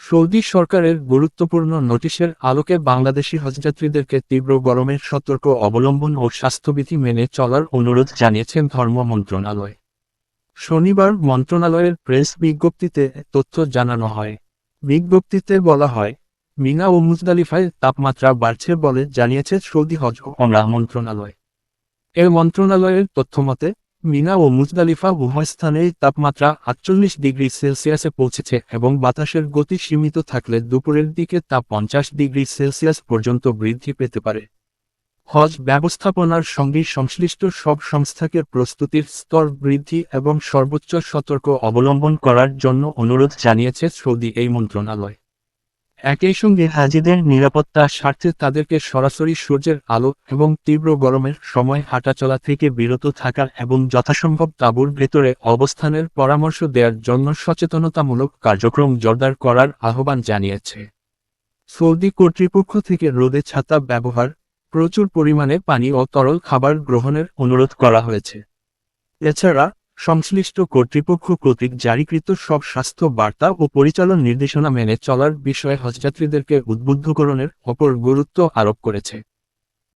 Saudi সরকারের গুরুত্বপূর্ণ নোটিশের আলোকে বাংলাদেশি হজযাত্রীদেরকে তীব্র গরমের সতর্ক অবলম্বন ও স্বাস্থ্যবিধি মেনে চলার অনুরোধ জানিয়েছেন ধর্ম মন্ত্রণালয়। শনিবার মন্ত্রণালয়ের প্রেস বিজ্ঞপ্তিতে এ তথ্য জানানো হয়। বিজ্ঞপ্তিতে বলা হয়, মিনা ও মুজদালিফায় তাপমাত্রা বাড়ছে বলে জানিয়েছে সৌদি হজ ও ওমরাহ মন্ত্রণালয়। এর মন্ত্রণালয়ের তথ্যমতে, মিনা ও মুজদালিফা উভয় স্থানেই তাপমাত্রা 48 ডিগ্রি সেলসিয়াসে পৌঁছেছে এবং বাতাসের গতি সীমিত থাকলে দুপুরের দিকে তা 50 ডিগ্রি সেলসিয়াস পর্যন্ত বৃদ্ধি পেতে পারে। হজ ব্যবস্থাপনার সঙ্গে সংশ্লিষ্ট সব সংস্থাকে প্রস্তুতির স্তর বৃদ্ধি এবং সর্বোচ্চ সতর্ক অবলম্বন করার জন্য অনুরোধ জানিয়েছে সৌদি এই মন্ত্রণালয়। একই সঙ্গে হাজিদের নিরাপত্তার স্বার্থে তাদেরকে সরাসরি সূর্যের আলো এবং তীব্র গরমের সময় হাঁটাচলা থেকে বিরত থাকার এবং যথাসম্ভব তাঁবুর ভেতরে অবস্থানের পরামর্শ দেওয়ার জন্য সচেতনতামূলক কার্যক্রম জোরদার করার আহ্বান জানিয়েছে। সৌদি কর্তৃপক্ষ থেকে রোদে ছাতা ব্যবহার, প্রচুর পরিমাণে পানি ও তরল খাবার গ্রহণের অনুরোধ করা হয়েছে। এছাড়া, সংশ্লিষ্ট কর্তৃপক্ষ কর্তৃক জারিকৃত সব স্বাস্থ্য বার্তা ও পরিচালন নির্দেশনা মেনে চলার বিষয়ে হজযাত্রীদেরকে উদ্বুদ্ধকরণের ওপর গুরুত্ব আরোপ করেছে।